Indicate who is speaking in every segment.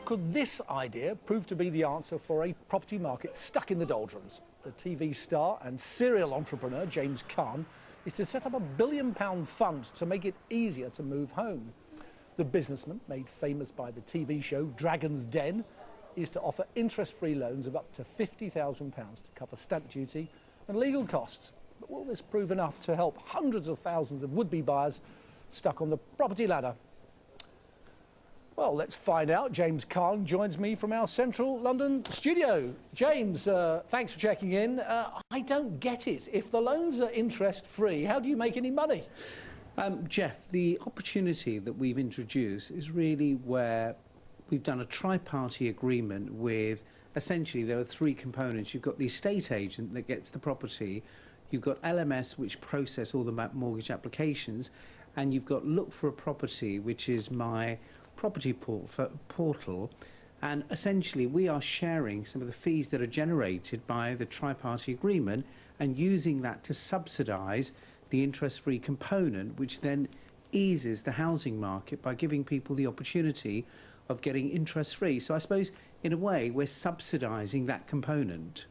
Speaker 1: could this idea prove to be the answer for a property market stuck in the doldrums? The TV star and serial entrepreneur James Caan is to set up a £1 billion fund to make it easier to move home. The businessman, made famous by the TV show Dragon's Den, is to offer interest-free loans of up to £50,000 to cover stamp duty and legal costs. But will this prove enough to help hundreds of thousands of would-be buyers stuck on the property ladder? Well, let's find out. James Caan joins me from our central London studio. James, thanks for checking in. I don't get it. If the loans are interest-free, how do you make any money?
Speaker 2: Jeff, the opportunity that we've introduced is really where we've done a tri-party agreement with, essentially, there are three components. You've got the estate agent that gets the property, you've got LMS, which process all the mortgage applications, and you've got Look for a Property, which is my property portal. And essentially, we are sharing some of the fees that are generated by the tri-party agreement and using that to subsidise the interest-free component, which then eases the housing market by giving people the opportunity of getting interest-free. So I suppose, in a way, we're subsidising that component.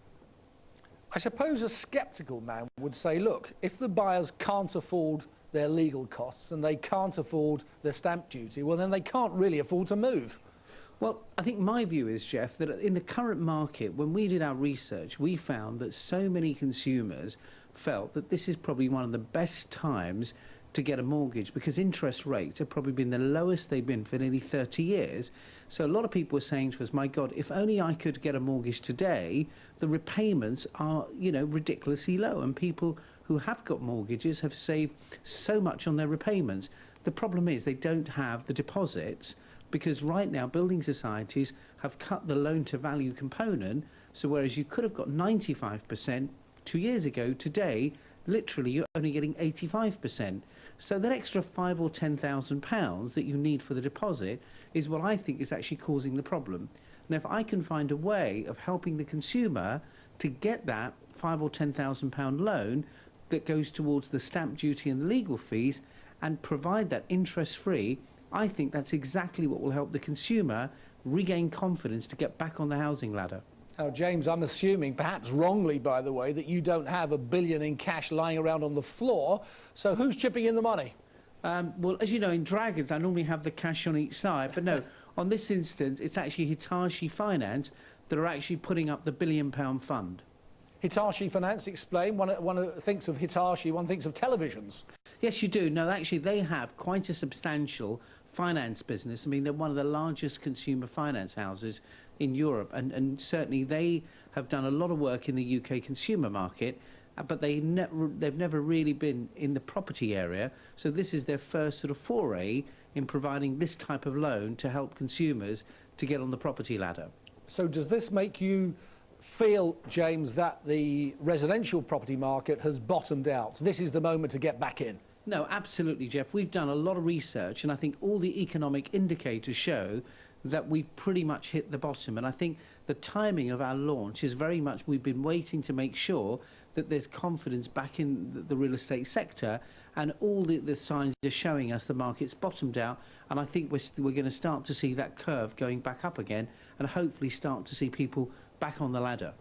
Speaker 1: I suppose a sceptical man would say, look, if the buyers can't afford their legal costs and they can't afford their stamp duty, well, then they can't really afford to move.
Speaker 2: Well, I think my view is, Jeff, that in the current market, when we did our research, we found that so many consumers felt that this is probably one of the best times to get a mortgage because interest rates have probably been the lowest they've been for nearly 30 years. So a lot of people were saying to us, my God, if only I could get a mortgage today, the repayments are, you know, ridiculously low. And people who have got mortgages have saved so much on their repayments. The problem is they don't have the deposits because right now building societies have cut the loan to value component. So whereas you could have got 95% 2 years ago, today, literally you're only getting 85%. So that extra £5,000 or £10,000 that you need for the deposit is what I think is actually causing the problem. Now, if I can find a way of helping the consumer to get that £5,000 or £10,000 loan that goes towards the stamp duty and the legal fees and provide that interest-free, I think that's exactly what will help the consumer regain confidence to get back on the housing ladder.
Speaker 1: Now, James, I'm assuming, perhaps wrongly, by the way, that you don't have £1 billion in cash lying around on the floor. So who's chipping in the money?
Speaker 2: Well, as you know, in Dragons, I normally have the cash on each side. But no, on this instance, it's actually Hitachi Finance that are actually putting up the £1 billion fund.
Speaker 1: Hitachi Finance, explain. One thinks of Hitachi, one thinks of televisions.
Speaker 2: Yes, you do. No, actually, they have quite a substantial finance business. I mean, they're one of the largest consumer finance houses in Europe, and certainly they have done a lot of work in the UK consumer market, but they've never really been in the property area. So this is their first sort of foray in providing this type of loan to help consumers to get on the property ladder. So
Speaker 1: does this make you feel, James, that the residential property market has bottomed out? This is the moment to get back in?
Speaker 2: No, absolutely, Jeff. We've done a lot of research, and I think all the economic indicators show that we've pretty much hit the bottom. And I think the timing of our launch is very much, we've been waiting to make sure that there's confidence back in the real estate sector, and all the signs are showing us the market's bottomed out. And I think we're going to start to see that curve going back up again and hopefully start to see people back on the ladder.